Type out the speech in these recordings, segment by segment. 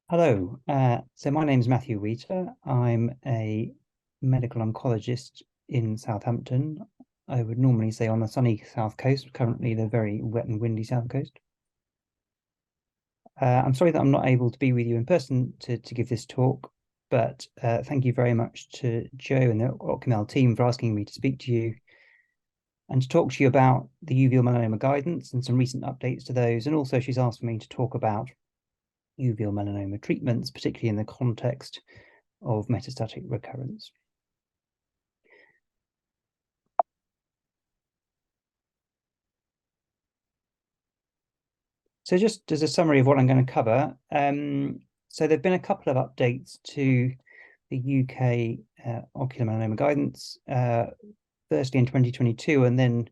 Hello, so my name is Matthew Wheater. I'm a medical oncologist in Southampton. I would normally say on the sunny south coast, currently the very wet and windy south coast. I'm sorry that I'm not able to be with you in person to give this talk, but thank you very much to Joe and the Ocular team for asking me to speak to you and to talk to you about the uveal melanoma guidance and some recent updates to those. And also she's asked me to talk about uveal melanoma treatments, particularly in the context of metastatic recurrence. So just as a summary of what I'm going to cover, so there have been a couple of updates to the UK ocular melanoma guidance, firstly in 2022, and then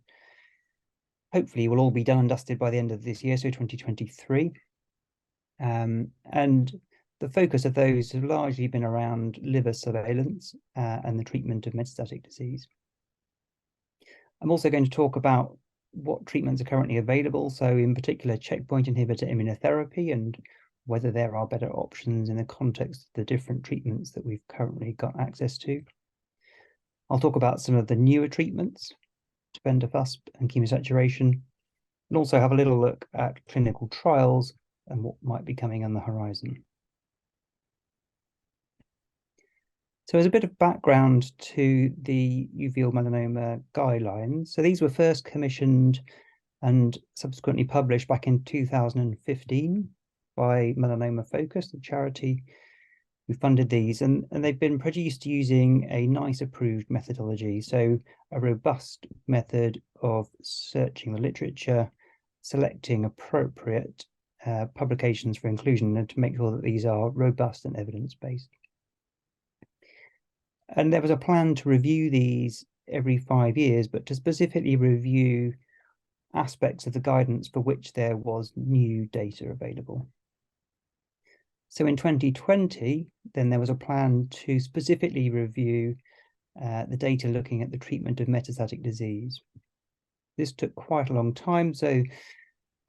hopefully will all be done and dusted by the end of this year, so 2023. And the focus of those have largely been around liver surveillance and the treatment of metastatic disease. I'm also going to talk about what treatments are currently available, so in particular checkpoint inhibitor immunotherapy and whether there are better options in the context of the different treatments that we've currently got access to. I'll talk about some of the newer treatments, Tebentafusp and chemosaturation, and also have a little look at clinical trials and what might be coming on the horizon. So as a bit of background to the uveal melanoma guidelines, so these were first commissioned and subsequently published back in 2015 by Melanoma Focus, the charity who funded these, and they've been produced using a NICE approved methodology, so a robust method of searching the literature, selecting appropriate publications for inclusion, and to make sure that these are robust and evidence-based. And there was a plan to review these every 5 years, but to specifically review aspects of the guidance for which there was new data available. So in 2020, then there was a plan to specifically review the data looking at the treatment of metastatic disease. This took quite a long time. So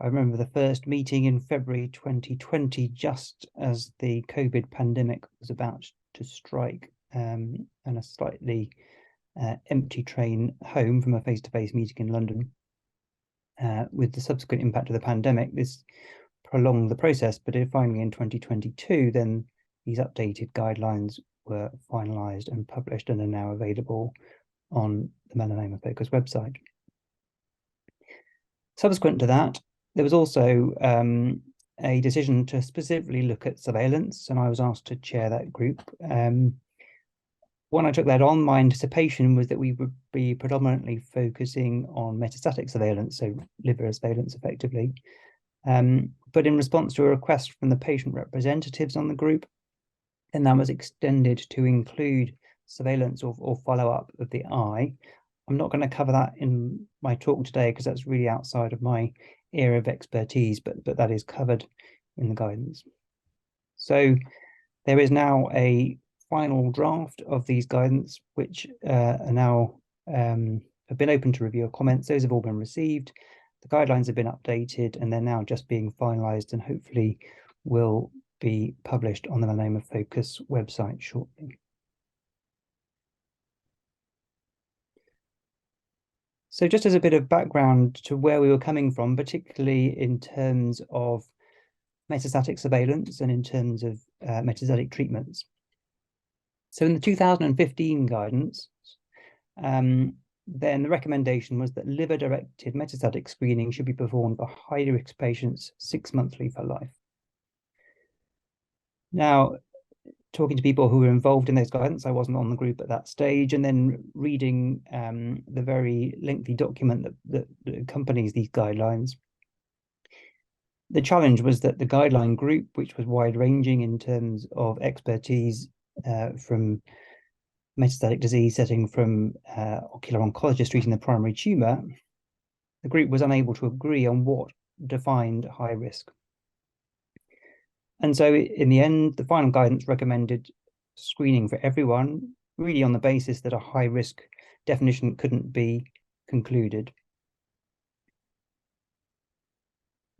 I remember the first meeting in February 2020, just as the COVID pandemic was about to strike, and a slightly empty train home from a face-to-face meeting in London. With the subsequent impact of the pandemic, this prolonged the process, but finally in 2022, then these updated guidelines were finalized and published and are now available on the Melanoma Focus website. Subsequent to that, there was also a decision to specifically look at surveillance, and I was asked to chair that group. When I took that on, my anticipation was that we would be predominantly focusing on metastatic surveillance, so liver surveillance effectively. But in response to a request from the patient representatives on the group, then that was extended to include surveillance or follow-up of the eye. I'm not going to cover that in my talk today because that's really outside of my area of expertise, but that is covered in the guidance. So there is now a final draft of these guidance, which are now have been open to review or comments. Those have all been received. The guidelines have been updated and they're now just being finalized and hopefully will be published on the Melanoma Focus website shortly. So just as a bit of background to where we were coming from, particularly in terms of metastatic surveillance and in terms of metastatic treatments. So in the 2015 guidance, then the recommendation was that liver-directed metastatic screening should be performed for high-risk patients 6 monthly for life. Now, talking to people who were involved in those guidance, I wasn't on the group at that stage, and then reading the very lengthy document that accompanies these guidelines. The challenge was that the guideline group, which was wide-ranging in terms of expertise from metastatic disease setting from ocular oncologists treating the primary tumor, the group was unable to agree on what defined high risk. And so in the end, the final guidance recommended screening for everyone, really on the basis that a high risk definition couldn't be concluded.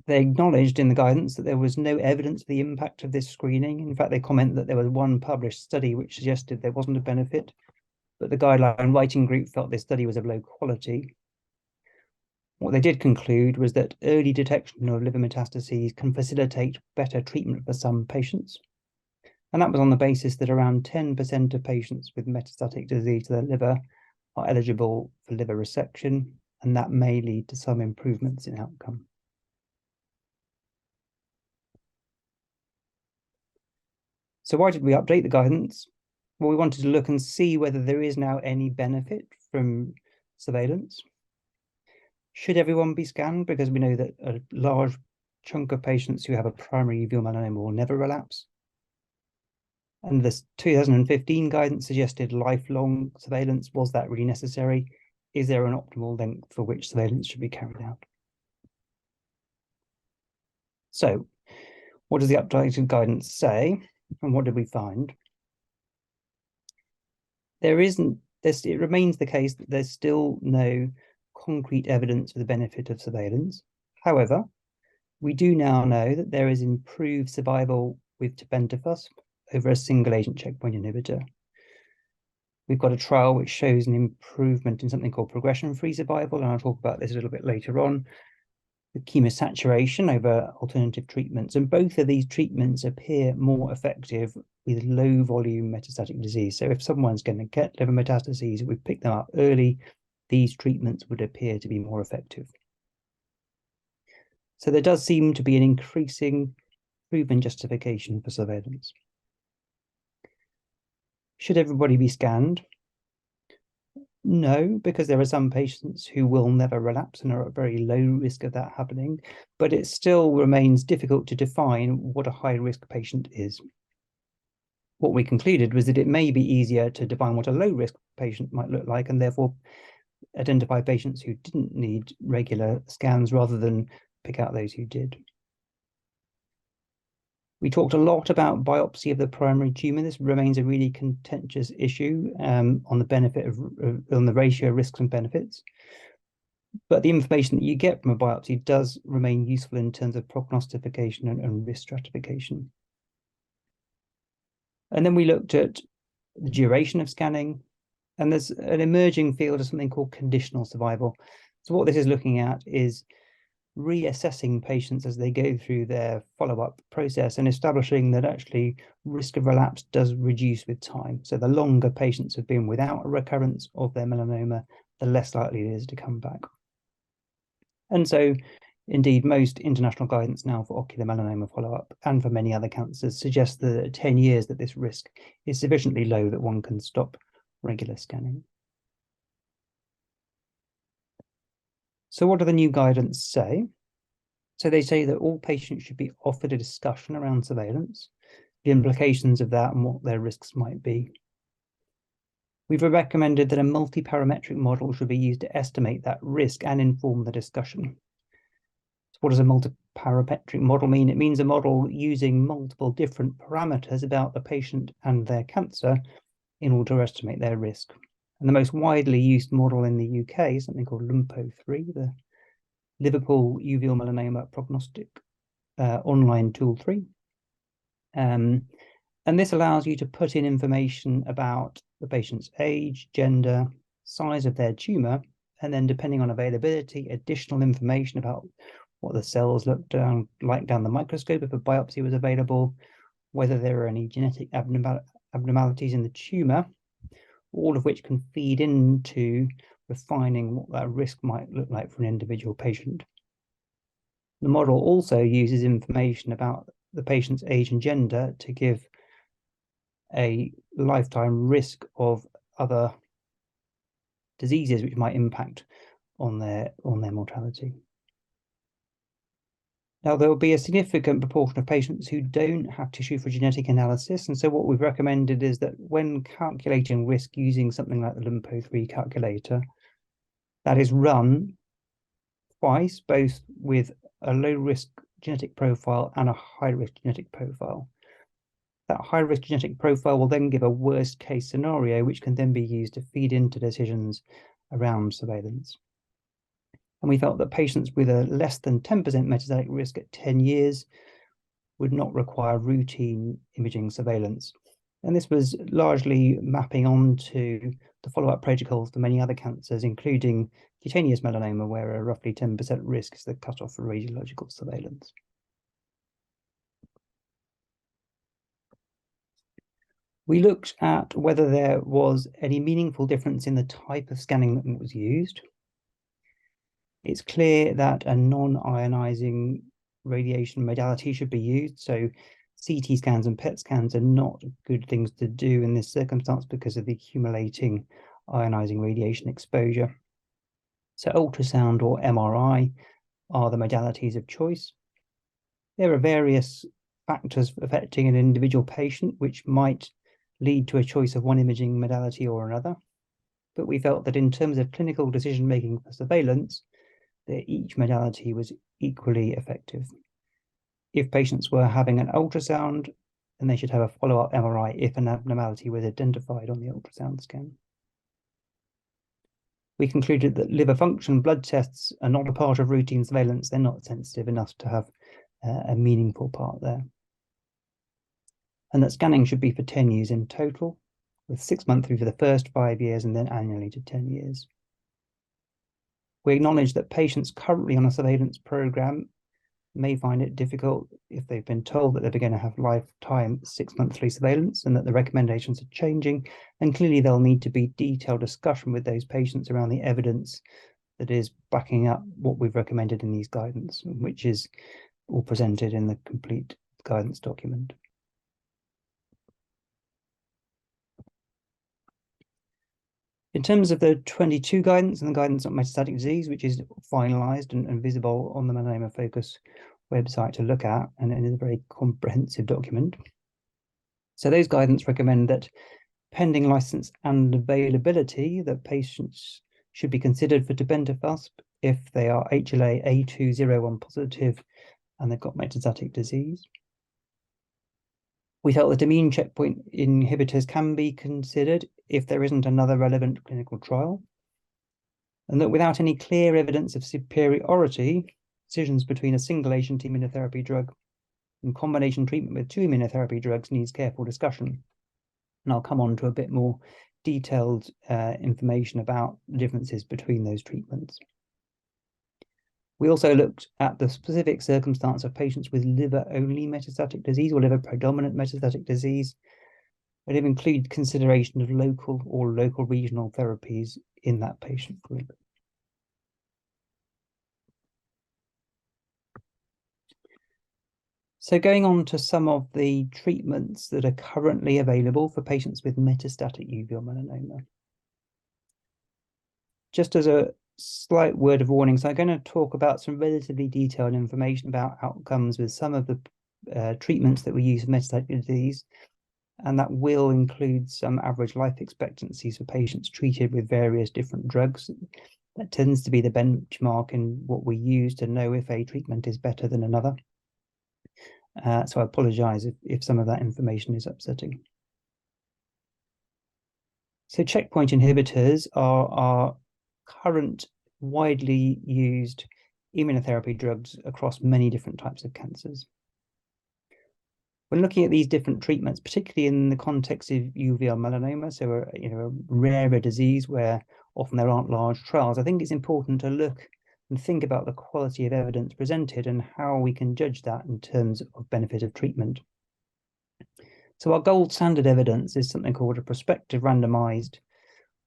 They acknowledged in the guidance that there was no evidence of the impact of this screening. In fact, they comment that there was one published study which suggested there wasn't a benefit, but the guideline writing group felt this study was of low quality. What they did conclude was that early detection of liver metastases can facilitate better treatment for some patients. And that was on the basis that around 10% of patients with metastatic disease to the liver are eligible for liver resection, and that may lead to some improvements in outcome. So why did we update the guidance? Well, we wanted to look and see whether there is now any benefit from surveillance. Should everyone be scanned? Because we know that a large chunk of patients who have a primary uveal melanoma will never relapse. And this 2015 guidance suggested lifelong surveillance. Was that really necessary? Is there an optimal length for which surveillance should be carried out? So, what does the updated guidance say? And what did we find? It remains the case that there's still no concrete evidence for the benefit of surveillance. However, we do now know that there is improved survival with Tebentafusp over a single agent checkpoint inhibitor. We've got a trial which shows an improvement in something called progression-free survival, and I'll talk about this a little bit later on. The chemosaturation over alternative treatments, and both of these treatments appear more effective with low volume metastatic disease. So if someone's going to get liver metastases, we pick them up early, these treatments would appear to be more effective. So there does seem to be an increasing proven justification for surveillance. Should everybody be scanned? No, because there are some patients who will never relapse and are at very low risk of that happening, but it still remains difficult to define what a high-risk patient is. What we concluded was that it may be easier to define what a low-risk patient might look like, and therefore identify patients who didn't need regular scans rather than pick out those who did. We talked a lot about biopsy of the primary tumor. This remains a really contentious issue on the ratio of risks and benefits. But the information that you get from a biopsy does remain useful in terms of prognostication and risk stratification. And then we looked at the duration of scanning, and there's an emerging field of something called conditional survival. So what this is looking at is reassessing patients as they go through their follow-up process and establishing that actually risk of relapse does reduce with time. So the longer patients have been without a recurrence of their melanoma, the less likely it is to come back. And so indeed, most international guidance now for ocular melanoma follow-up and for many other cancers suggests that at 10 years that this risk is sufficiently low that one can stop regular scanning. So what do the new guidance say? So they say that all patients should be offered a discussion around surveillance, the implications of that and what their risks might be. We've recommended that a multi-parametric model should be used to estimate that risk and inform the discussion. So what does a multi-parametric model mean? It means a model using multiple different parameters about the patient and their cancer in order to estimate their risk. And the most widely used model in the UK is something called LUMPO3, the Liverpool Uveal Melanoma Prognostic Online Tool 3. And this allows you to put in information about the patient's age, gender, size of their tumor, and then depending on availability, additional information about what the cells looked like down the microscope if a biopsy was available, whether there are any genetic abnormalities in the tumor, all of which can feed into refining what that risk might look like for an individual patient. The model also uses information about the patient's age and gender to give a lifetime risk of other diseases which might impact on their mortality. Now, there will be a significant proportion of patients who don't have tissue for genetic analysis, and so what we've recommended is that when calculating risk using something like the LUMPO3 calculator, that is run twice, both with a low-risk genetic profile and a high-risk genetic profile. That high-risk genetic profile will then give a worst-case scenario, which can then be used to feed into decisions around surveillance. And we felt that patients with a less than 10% metastatic risk at 10 years would not require routine imaging surveillance. And this was largely mapping onto the follow-up protocols for many other cancers, including cutaneous melanoma, where a roughly 10% risk is the cutoff for radiological surveillance. We looked at whether there was any meaningful difference in the type of scanning that was used. It's clear that a non-ionizing radiation modality should be used. So CT scans and PET scans are not good things to do in this circumstance because of the accumulating ionizing radiation exposure. So ultrasound or MRI are the modalities of choice. There are various factors affecting an individual patient which might lead to a choice of one imaging modality or another. But we felt that in terms of clinical decision-making for surveillance, that each modality was equally effective. If patients were having an ultrasound, then they should have a follow-up MRI if an abnormality was identified on the ultrasound scan. We concluded that liver function blood tests are not a part of routine surveillance. They're not sensitive enough to have a meaningful part there. And that scanning should be for 10 years in total, with 6 monthly for the first 5 years and then annually to 10 years. We acknowledge that patients currently on a surveillance program may find it difficult if they've been told that they're going to have lifetime 6 monthly surveillance and that the recommendations are changing. And clearly there'll need to be detailed discussion with those patients around the evidence that is backing up what we've recommended in these guidance, which is all presented in the complete guidance document. In terms of the 22 guidance and the guidance on metastatic disease, which is finalized and visible on the Melanoma Focus website to look at, and it is a very comprehensive document. So those guidance recommend that pending license and availability, that patients should be considered for Tebentafusp if they are HLA-A201 positive and they've got metastatic disease. We felt that immune checkpoint inhibitors can be considered if there isn't another relevant clinical trial, and that without any clear evidence of superiority, decisions between a single agent immunotherapy drug and combination treatment with 2 immunotherapy drugs needs careful discussion. And I'll come on to a bit more detailed information about the differences between those treatments. We also looked at the specific circumstance of patients with liver-only metastatic disease or liver-predominant metastatic disease, and it includes consideration of local or local regional therapies in that patient group. So going on to some of the treatments that are currently available for patients with metastatic uveal melanoma. Just as a slight word of warning, so I'm going to talk about some relatively detailed information about outcomes with some of the treatments that we use for metastatic disease, and that will include some average life expectancies for patients treated with various different drugs. That tends to be the benchmark in what we use to know if a treatment is better than another. So I apologize if some of that information is upsetting. So checkpoint inhibitors are our current widely used immunotherapy drugs across many different types of cancers. When looking at these different treatments, particularly in the context of uveal melanoma, so a rarer disease where often there aren't large trials, I think it's important to look and think about the quality of evidence presented and how we can judge that in terms of benefit of treatment. So our gold standard evidence is something called a prospective randomized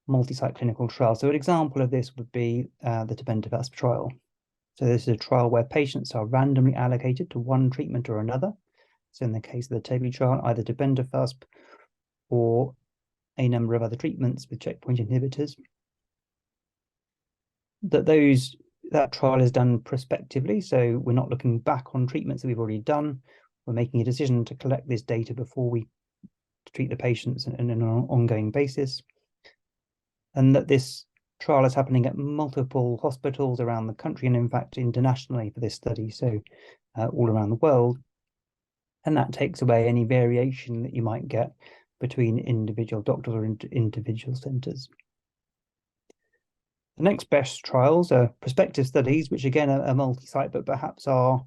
multi-site clinical trial. So an example of this would be the Tebentafusp trial. So this is a trial where patients are randomly allocated to one treatment or another. So in the case of the Tebentafusp trial, either Tebentafusp or a number of other treatments with checkpoint inhibitors. That trial is done prospectively, so we're not looking back on treatments that we've already done. We're making a decision to collect this data before we treat the patients on an ongoing basis. And that this trial is happening at multiple hospitals around the country and in fact internationally for this study, so all around the world. And that takes away any variation that you might get between individual doctors or individual centres. The next best trials are prospective studies, which again are multi-site, but perhaps are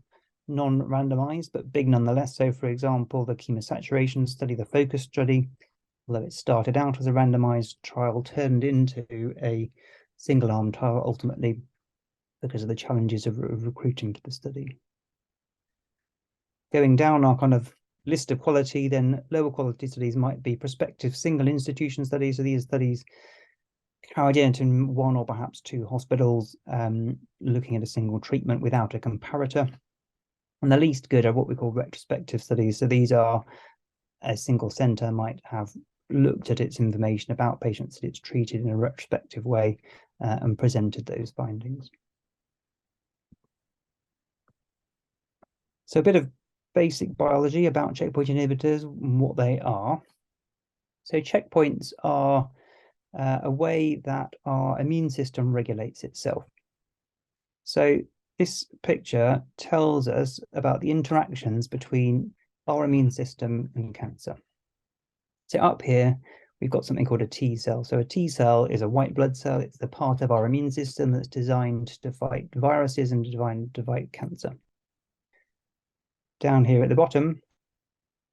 non-randomized, but big nonetheless. So, for example, the Chemosaturation study, the FOCUS study, although it started out as a randomized trial, turned into a single-arm trial ultimately because of the challenges of recruiting to the study. Going down our kind of list of quality, then lower quality studies might be prospective single institution studies. So these studies carried out in one or perhaps two hospitals, looking at a single treatment without a comparator. And the least good are what we call retrospective studies. So these are a single center might have looked at its information about patients that it's treated in a retrospective way and presented those findings. So a bit of basic biology about checkpoint inhibitors and what they are. So checkpoints are a way that our immune system regulates itself. So this picture tells us about the interactions between our immune system and cancer. So up here, we've got something called a T cell. So a T cell is a white blood cell. It's the part of our immune system that's designed to fight viruses and to fight cancer. Down here at the bottom,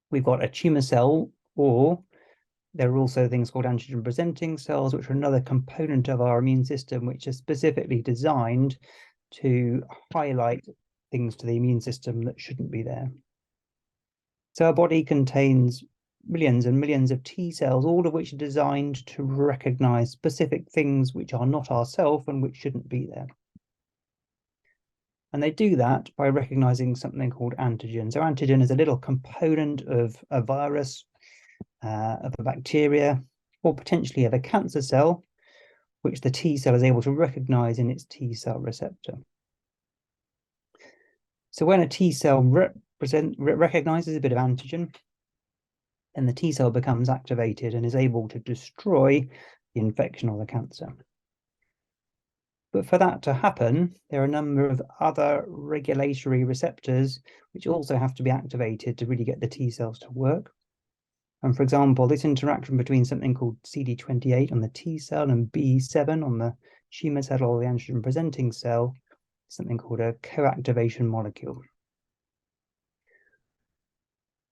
we've got a tumor cell, or there are also things called antigen-presenting cells, which are another component of our immune system, which are specifically designed to highlight things to the immune system that shouldn't be there. So our body contains millions and millions of T cells, all of which are designed to recognize specific things which are not ourselves and which shouldn't be there. And they do that by recognizing something called antigen. So antigen is a little component of a virus, of a bacteria, or potentially of a cancer cell, which the T cell is able to recognize in its T cell receptor. So when a T cell recognizes a bit of antigen, then the T cell becomes activated and is able to destroy the infection or the cancer. But for that to happen, there are a number of other regulatory receptors which also have to be activated to really get the T cells to work. And for example, this interaction between something called CD28 on the T cell and B7 on the tumor cell or the antigen-presenting cell is something called a co-activation molecule.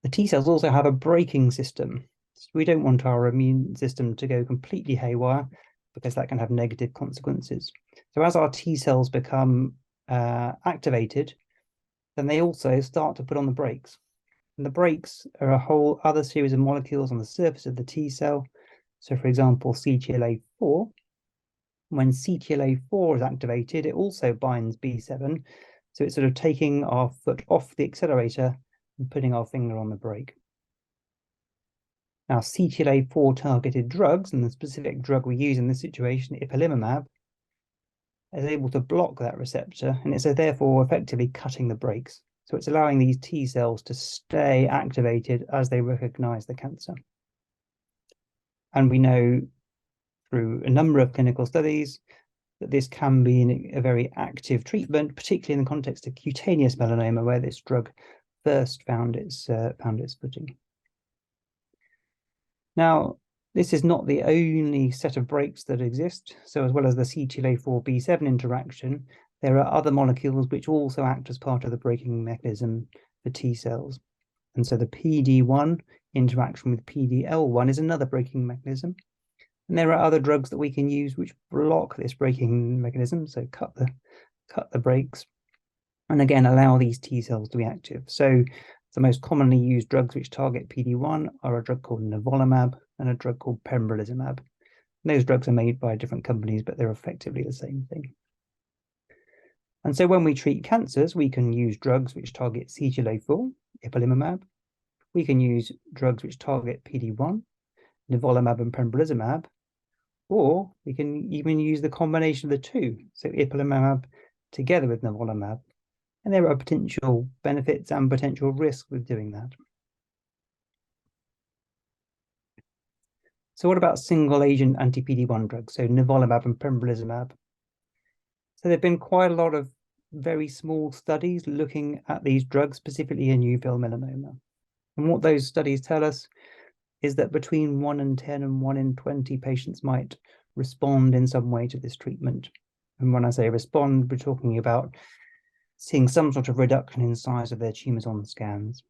The T cells also have a braking system. So we don't want our immune system to go completely haywire because that can have negative consequences. So as our T cells become activated, then they also start to put on the brakes. And the brakes are a whole other series of molecules on the surface of the T cell. So for example, CTLA-4, when CTLA-4 is activated, it also binds B7. So it's sort of taking our foot off the accelerator and putting our finger on the brake. Now, CTLA-4 targeted drugs, and the specific drug we use in this situation, ipilimumab, is able to block that receptor, and it's therefore effectively cutting the brakes. So it's allowing these T cells to stay activated as they recognize the cancer. And we know through a number of clinical studies that this can be a very active treatment, particularly in the context of cutaneous melanoma, where this drug first found its footing. Now, this is not the only set of brakes that exist. So as well as the CTLA-4-B7 interaction, there are other molecules which also act as part of the braking mechanism for T cells. And so the PD-1 interaction with PD-L1 is another braking mechanism. And there are other drugs that we can use which block this braking mechanism, so cut the brakes, and again allow these T cells to be active. So the most commonly used drugs which target PD-1 are a drug called nivolumab and a drug called pembrolizumab. And those drugs are made by different companies, but they're effectively the same thing. And so when we treat cancers, we can use drugs which target CTLA-4, ipilimumab. We can use drugs which target PD-1, nivolumab and pembrolizumab, or we can even use the combination of the two, so ipilimumab together with nivolumab. And there are potential benefits and potential risks with doing that. So what about single agent anti-PD-1 drugs, so nivolumab and pembrolizumab? So there have been quite a lot of very small studies looking at these drugs, specifically in uveal melanoma. And what those studies tell us is that between 1 in 10 and 1 in 20 patients might respond in some way to this treatment. And when I say respond, we're talking about seeing some sort of reduction in size of their tumours on scans.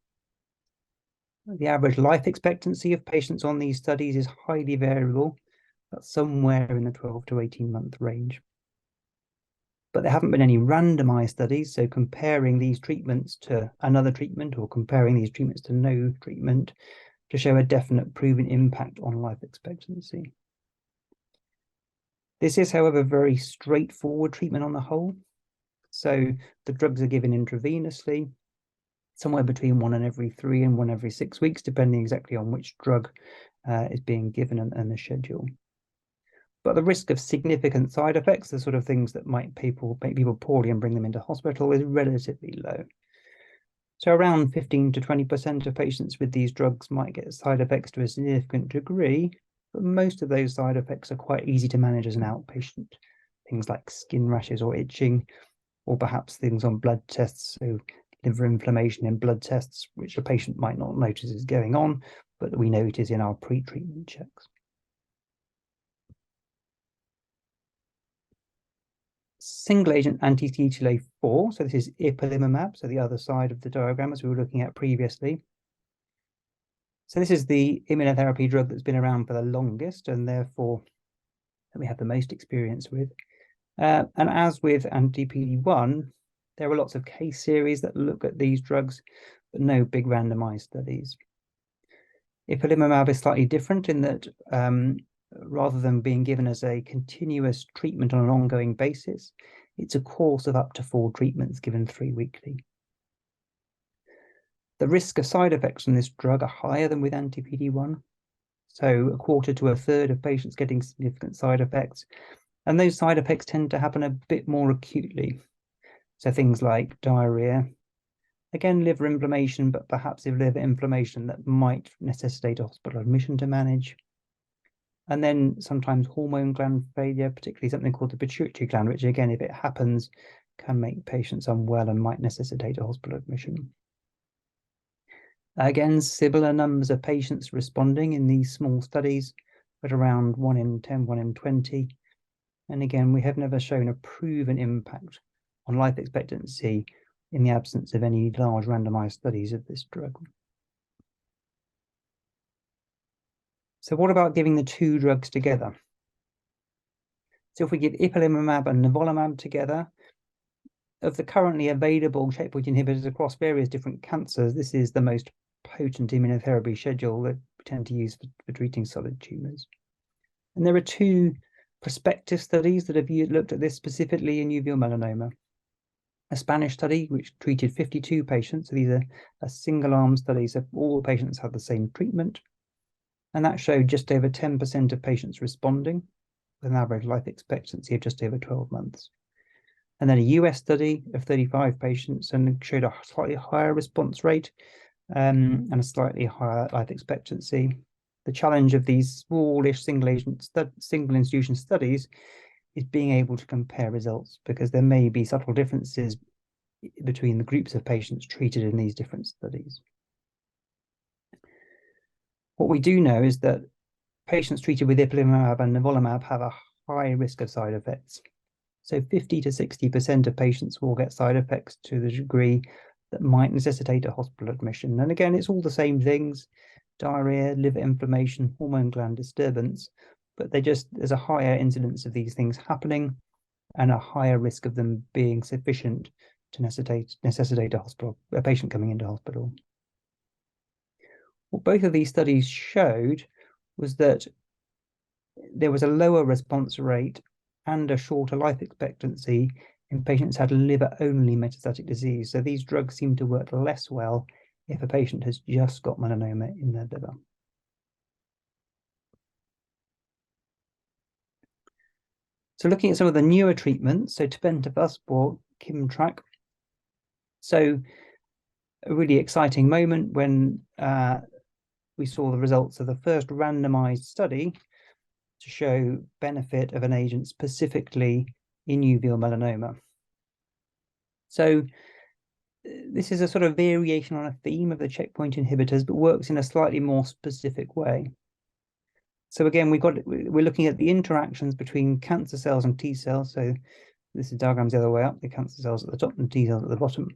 The average life expectancy of patients on these studies is highly variable, but somewhere in the 12 to 18-month range. But there haven't been any randomized studies, so comparing these treatments to another treatment or comparing these treatments to no treatment to show a definite proven impact on life expectancy. This is, however, very straightforward treatment on the whole. So the drugs are given intravenously, somewhere between 1 every 3 and 1 every 6 weeks, depending exactly on which drug is being given and the schedule. But the risk of significant side effects, the sort of things that might make people poorly and bring them into hospital, is relatively low. So around 15 to 20% of patients with these drugs might get side effects to a significant degree, but most of those side effects are quite easy to manage as an outpatient. Things like skin rashes or itching, or perhaps things on blood tests, so liver inflammation in blood tests, which a patient might not notice is going on, but we notice in our pre-treatment checks. Single-agent anti-CTLA-4, so this is ipilimumab, so the other side of the diagram as we were looking at previously. So this is the immunotherapy drug that's been around for the longest and therefore that we have the most experience with. And as with anti-PD-1, there are lots of case series that look at these drugs, but no big randomized studies. Ipilimumab is slightly different in that rather than being given as a continuous treatment on an ongoing basis, it's a course of up to 4 treatments given 3 weekly. The risk of side effects from this drug are higher than with anti-PD-1. So 1/4 to 1/3 of patients getting significant side effects. And those side effects tend to happen a bit more acutely. So things like diarrhea, again, liver inflammation, but perhaps if liver inflammation that might necessitate a hospital admission to manage. And then sometimes hormone gland failure, particularly something called the pituitary gland, which again, if it happens, can make patients unwell and might necessitate a hospital admission. Again, similar numbers of patients responding in these small studies, but around 1 in 10, 1 in 20. And again, we have never shown a proven impact on life expectancy in the absence of any large randomized studies of this drug. So what about giving the 2 drugs together? So if we give ipilimumab and nivolumab together, of the currently available checkpoint inhibitors across various different cancers, this is the most potent immunotherapy schedule that we tend to use for treating solid tumors. And there are 2 prospective studies that have looked at this specifically in uveal melanoma. A Spanish study which treated 52 patients, so these are a single-arm study, so all patients had the same treatment. And that showed just over 10% of patients responding, with an average life expectancy of just over 12 months. And then a US study of 35 patients and showed a slightly higher response rate and a slightly higher life expectancy. The challenge of these smallish single institution studies is being able to compare results, because there may be subtle differences between the groups of patients treated in these different studies. What we do know is that patients treated with ipilimumab and nivolumab have a high risk of side effects. So 50 to 60% of patients will get side effects to the degree that might necessitate a hospital admission. And again, it's all the same things: diarrhea, liver inflammation, hormone gland disturbance, but there's a higher incidence of these things happening and a higher risk of them being sufficient to necessitate a patient coming into hospital. What both of these studies showed was that there was a lower response rate and a shorter life expectancy in patients who had liver-only metastatic disease. So these drugs seem to work less well if a patient has just got melanoma in their liver. So looking at some of the newer treatments, so Tebentafusp or Kimmtrak. So a really exciting moment when we saw the results of the first randomized study to show benefit of an agent specifically in uveal melanoma. So this is a sort of variation on a theme of the checkpoint inhibitors, but works in a slightly more specific way. So again, we're looking at the interactions between cancer cells and T cells. So this is diagrams the other way up, the cancer cells at the top and T cells at the bottom.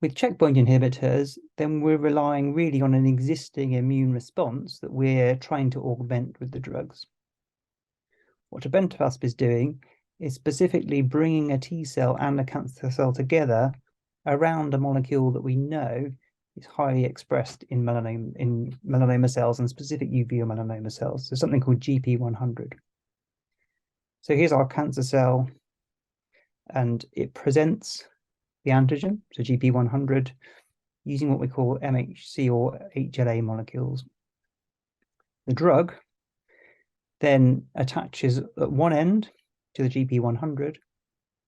With checkpoint inhibitors, then we're relying really on an existing immune response that we're trying to augment with the drugs. What Tebentafusp is doing is specifically bringing a T cell and a cancer cell together around a molecule that we know is highly expressed in melanoma cells and specific uveal melanoma cells. So something called GP100. So here's our cancer cell, and it presents the antigen, so GP100, using what we call MHC or HLA molecules. The drug then attaches at one end to the GP100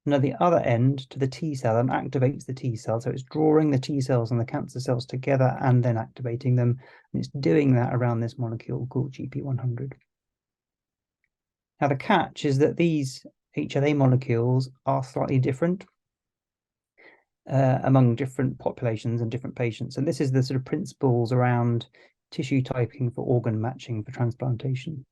and at the other end to the T cell and activates the T cell. So it's drawing the T cells and the cancer cells together and then activating them. And it's doing that around this molecule called GP100. Now the catch is that these HLA molecules are slightly different among different populations and different patients. And this is the sort of principles around tissue typing for organ matching for transplantation.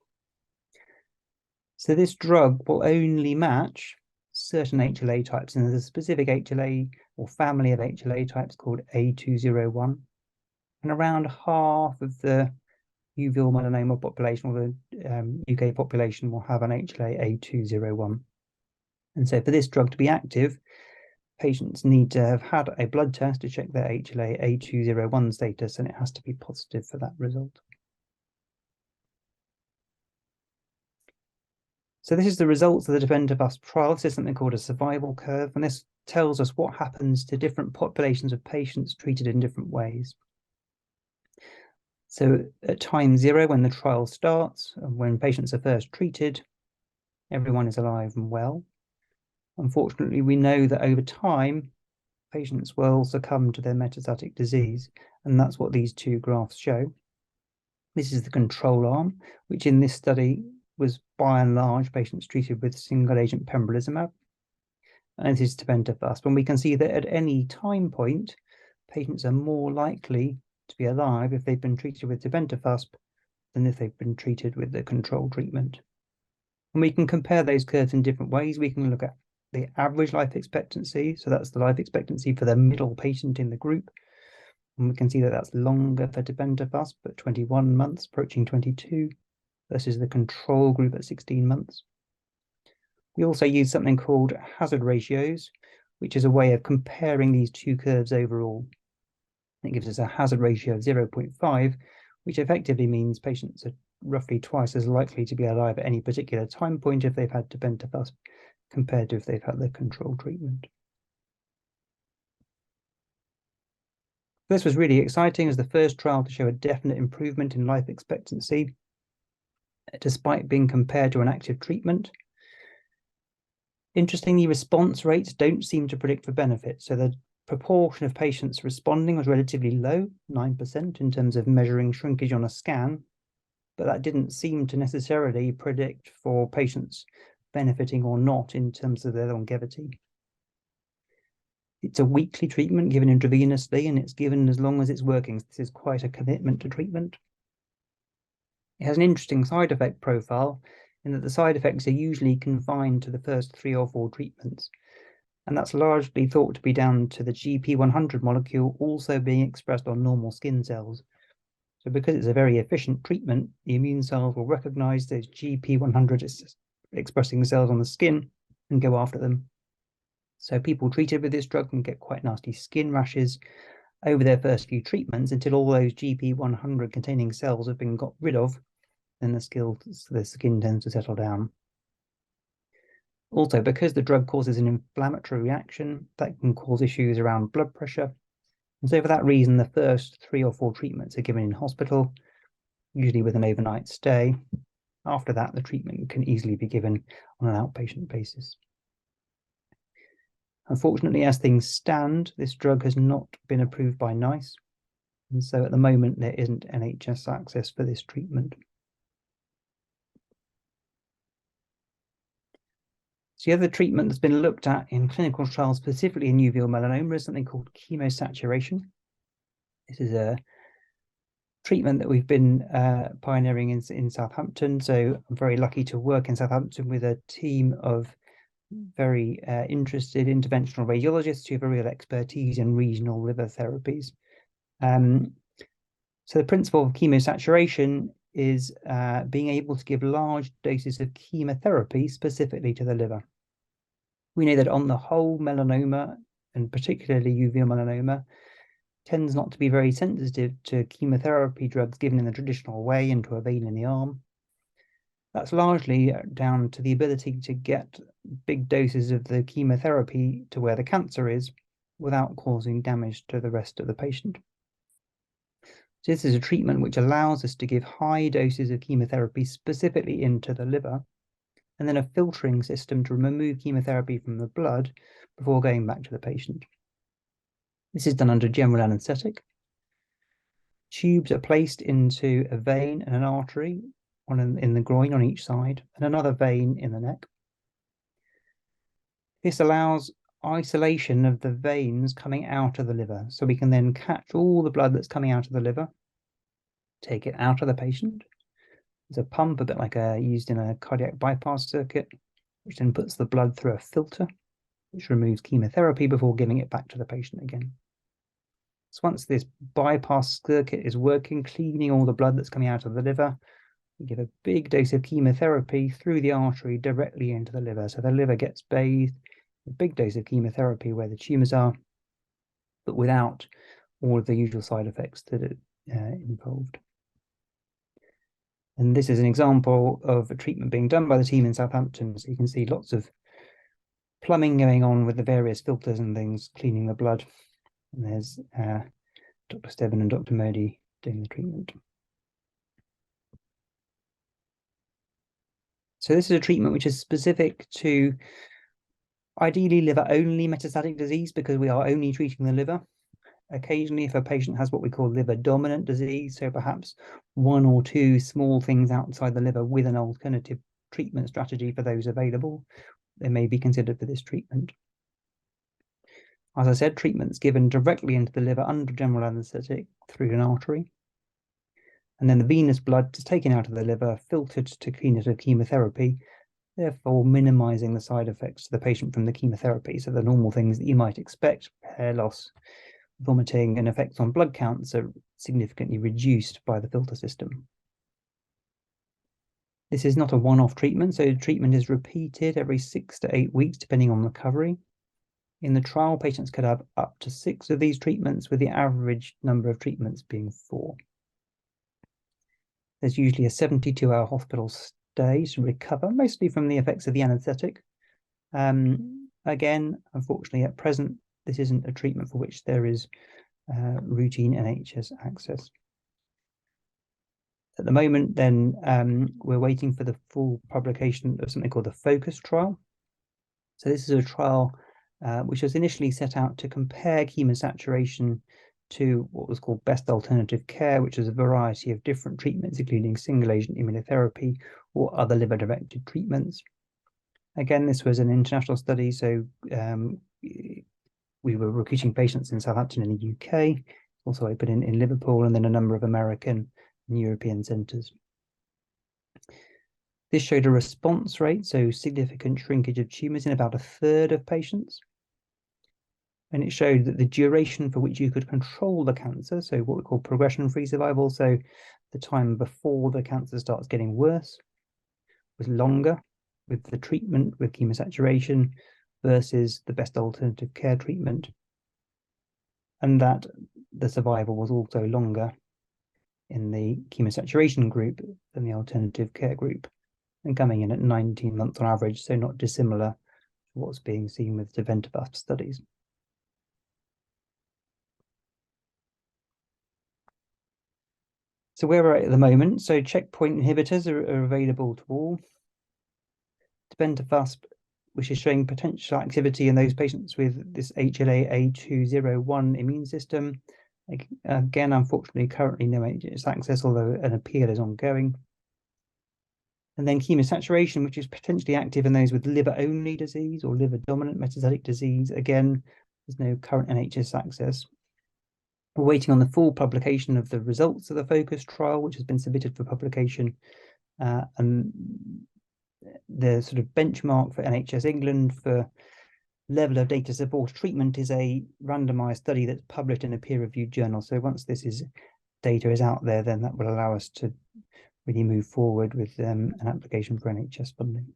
So this drug will only match certain HLA types, and there's a specific HLA or family of HLA types called A201, and around half of the uveal melanoma population or the UK population will have an HLA A201. And so for this drug to be active, patients need to have had a blood test to check their HLA A201 status, and it has to be positive for that result. So this is the results of the Tebentafusp trial. This is something called a survival curve, and this tells us what happens to different populations of patients treated in different ways. So at time 0, when the trial starts, and when patients are first treated, everyone is alive and well. Unfortunately, we know that over time, patients will succumb to their metastatic disease, and that's what these two graphs show. This is the control arm, which in this study was by and large patients treated with single-agent pembrolizumab, and this is Tebentafusp. And we can see that at any time point, patients are more likely to be alive if they've been treated with Tebentafusp than if they've been treated with the control treatment. And we can compare those curves in different ways. We can look at the average life expectancy, so that's the life expectancy for the middle patient in the group. And we can see that that's longer for Tebentafusp at 21 months, approaching 22, versus the control group at 16 months. We also use something called hazard ratios, which is a way of comparing these two curves overall. It gives us a hazard ratio of 0.5, which effectively means patients are roughly twice as likely to be alive at any particular time point if they've had Tebentafusp compared to if they've had the control treatment. This was really exciting as the first trial to show a definite improvement in life expectancy, despite being compared to an active treatment. Interestingly, response rates don't seem to predict for benefit. So the proportion of patients responding was relatively low, 9% in terms of measuring shrinkage on a scan, but that didn't seem to necessarily predict for patients benefiting or not in terms of their longevity. It's a weekly treatment given intravenously, and it's given as long as it's working. This is quite a commitment to treatment. It has an interesting side effect profile in that the side effects are usually confined to the first 3 or 4 treatments. And that's largely thought to be down to the GP100 molecule also being expressed on normal skin cells. So because it's a very efficient treatment, the immune cells will recognize those GP100 expressing cells on the skin and go after them. So people treated with this drug can get quite nasty skin rashes over their first few treatments until all those GP100 containing cells have been got rid of, then the skin tends to settle down. Also, because the drug causes an inflammatory reaction, that can cause issues around blood pressure. And so for that reason, the first 3 or 4 treatments are given in hospital, usually with an overnight stay. After that, the treatment can easily be given on an outpatient basis. Unfortunately, as things stand, this drug has not been approved by NICE. And so at the moment, there isn't NHS access for this treatment. So the other treatment that's been looked at in clinical trials, specifically in uveal melanoma, is something called chemosaturation. This is a treatment that we've been pioneering in Southampton. So I'm very lucky to work in Southampton with a team of very interested interventional radiologists who have a real expertise in regional liver therapies. So the principle of chemosaturation is being able to give large doses of chemotherapy specifically to the liver. We know that on the whole, melanoma, and particularly uveal melanoma, tends not to be very sensitive to chemotherapy drugs given in the traditional way into a vein in the arm. That's largely down to the ability to get big doses of the chemotherapy to where the cancer is without causing damage to the rest of the patient. So this is a treatment which allows us to give high doses of chemotherapy specifically into the liver, and then a filtering system to remove chemotherapy from the blood before going back to the patient. This is done under general anaesthetic. Tubes are placed into a vein and an artery in the groin on each side, and another vein in the neck. This allows isolation of the veins coming out of the liver, so we can then catch all the blood that's coming out of the liver, take it out of the patient. There's a pump, a bit like used in a cardiac bypass circuit, which then puts the blood through a filter, which removes chemotherapy before giving it back to the patient again. So once this bypass circuit is working, cleaning all the blood that's coming out of the liver, we give a big dose of chemotherapy through the artery directly into the liver. So the liver gets bathed, a big dose of chemotherapy where the tumours are, but without all of the usual side effects that are involved. And this is an example of a treatment being done by the team in Southampton. So you can see lots of plumbing going on with the various filters and things, cleaning the blood. And there's Dr. Stebbin and Dr. Modi doing the treatment. So this is a treatment which is specific to ideally liver-only metastatic disease, because we are only treating the liver. Occasionally, if a patient has what we call liver-dominant disease, so perhaps one or two small things outside the liver with an alternative treatment strategy for those available, they may be considered for this treatment. As I said, treatment's given directly into the liver under general anaesthetic through an artery. And then the venous blood is taken out of the liver, filtered to clean it of chemotherapy, therefore minimizing the side effects to the patient from the chemotherapy. So the normal things that you might expect, hair loss, vomiting, and effects on blood counts are significantly reduced by the filter system. This is not a one-off treatment, so treatment is repeated every 6 to 8 weeks, depending on recovery. In the trial, patients could have up to 6 of these treatments, with the average number of treatments being 4. There's usually a 72-hour hospital stay to recover, mostly from the effects of the anaesthetic. Again, unfortunately, at present, this isn't a treatment for which there is routine NHS access. At the moment, then, we're waiting for the full publication of something called the FOCUS trial. So this is a trial which was initially set out to compare chemosaturation to what was called best alternative care, which is a variety of different treatments, including single-agent immunotherapy or other liver-directed treatments. Again, this was an international study, so we were recruiting patients in Southampton in the UK, also open in Liverpool, and then a number of American and European centres. This showed a response rate, so significant shrinkage of tumours in about a third of patients. And it showed that the duration for which you could control the cancer, so what we call progression-free survival, so the time before the cancer starts getting worse, was longer with the treatment with chemosaturation versus the best alternative care treatment. And that the survival was also longer in the chemosaturation group than the alternative care group, and coming in at 19 months on average, so not dissimilar to what's being seen with Tebentafusp studies. So where we're at the moment, so checkpoint inhibitors are available to all. Tebentafusp, which is showing potential activity in those patients with this HLA-A201 immune system. Again, unfortunately, currently no NHS access, although an appeal is ongoing. And then chemosaturation, which is potentially active in those with liver-only disease or liver-dominant metastatic disease. Again, there's no current NHS access. We're waiting on the full publication of the results of the FOCUS trial, which has been submitted for publication. And the sort of benchmark for NHS England for level of data support treatment is a randomized study that's published in a peer-reviewed journal. So once data is out there, then that will allow us to really move forward with an application for NHS funding.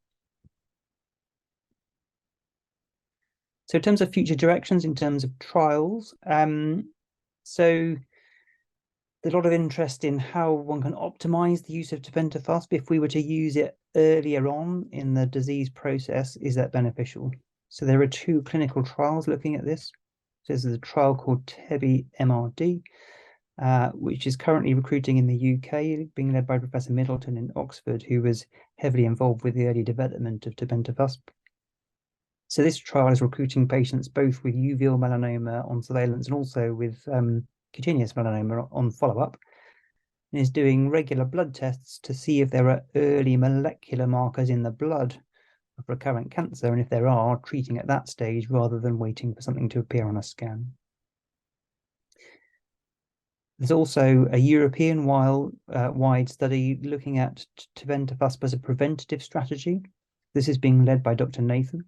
So in terms of future directions, in terms of trials, so there's a lot of interest in how one can optimize the use of Tebentafusp. If we were to use it earlier on in the disease process, is that beneficial? So there are 2 clinical trials looking at this. So this is a trial called Tebentafusp, which is currently recruiting in the UK, being led by Professor Middleton in Oxford, who was heavily involved with the early development of Tebentafusp. So this trial is recruiting patients both with uveal melanoma on surveillance and also with cutaneous melanoma on follow-up, and is doing regular blood tests to see if there are early molecular markers in the blood of recurrent cancer, and if there are, treating at that stage rather than waiting for something to appear on a scan. There's also a European-wide study looking at Tebentafusp as a preventative strategy. This is being led by Dr. Nathan.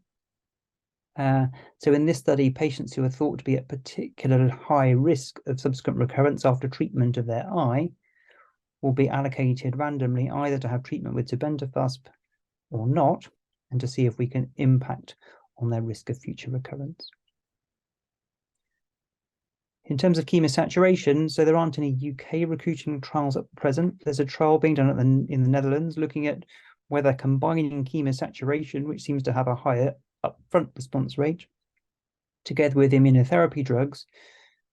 So in this study, patients who are thought to be at particularly high risk of subsequent recurrence after treatment of their eye will be allocated randomly either to have treatment with Tebentafusp or not, and to see if we can impact on their risk of future recurrence. In terms of chemosaturation, so there aren't any UK recruiting trials at present. There's a trial being done in the Netherlands looking at whether combining chemosaturation, which seems to have a higher upfront response rate, together with immunotherapy drugs,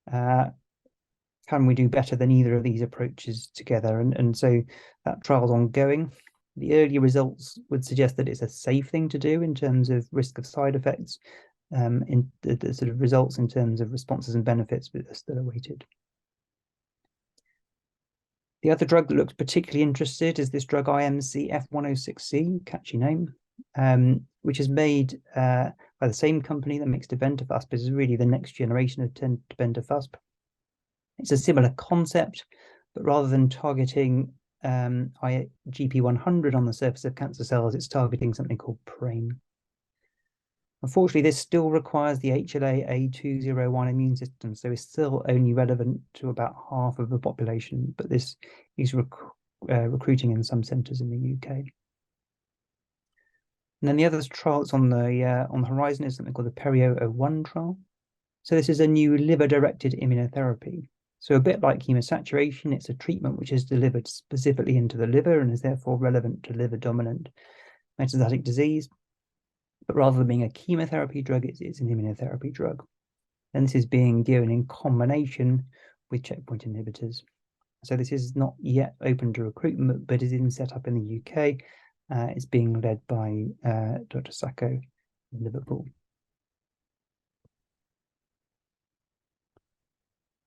can we do better than either of these approaches together? And so that trial's ongoing. The early results would suggest that it's a safe thing to do in terms of risk of side effects. In the sort of results in terms of responses and benefits are still awaited. The other drug that looks particularly interested is this drug IMC F106C, catchy name, which is made by the same company that makes Tebentafusp, but is really the next generation of Tebentafusp. It's a similar concept, but rather than targeting GP100 on the surface of cancer cells, it's targeting something called PRAME. Unfortunately, this still requires the HLA-A201 immune system, so it's still only relevant to about half of the population, but this is recruiting in some centres in the UK. And then the other trial that's on the horizon is something called the PERIO-01 trial. So this is a new liver-directed immunotherapy. So a bit like chemosaturation, it's a treatment which is delivered specifically into the liver and is therefore relevant to liver-dominant metastatic disease. But rather than being a chemotherapy drug, it's an immunotherapy drug. And this is being given in combination with checkpoint inhibitors. So this is not yet open to recruitment, but is in set up in the UK. It's being led by Dr. Sacco in Liverpool.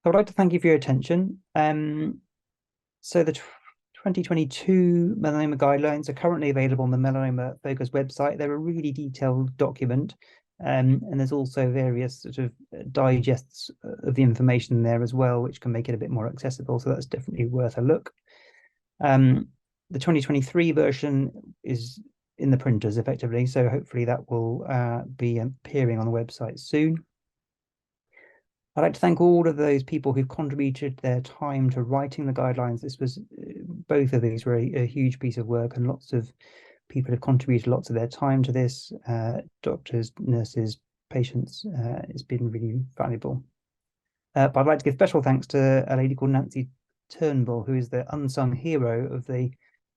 I would like to thank you for your attention. So the 2022 melanoma guidelines are currently available on the Melanoma Focus website. They're a really detailed document, and there's also various sort of digests of the information there as well, which can make it a bit more accessible. So that's definitely worth a look. The 2023 version is in the printers effectively, so hopefully that will be appearing on the website soon. I'd like to thank all of those people who've contributed their time to writing the guidelines. This was, both of these were a huge piece of work, and lots of people have contributed lots of their time to this. Doctors, nurses, patients, it's been really valuable. But I'd like to give special thanks to a lady called Nancy Turnbull, who is the unsung hero of the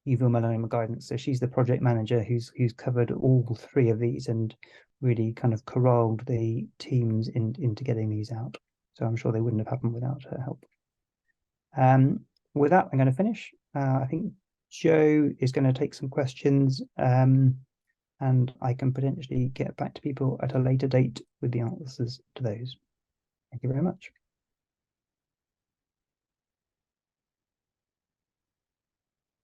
uveal melanoma guidance. So she's the project manager who's covered all 3 of these and really kind of corralled the teams into getting these out. So I'm sure they wouldn't have happened without her help. With that, I'm going to finish. I think Joe is going to take some questions, and I can potentially get back to people at a later date with the answers to those. Thank you very much.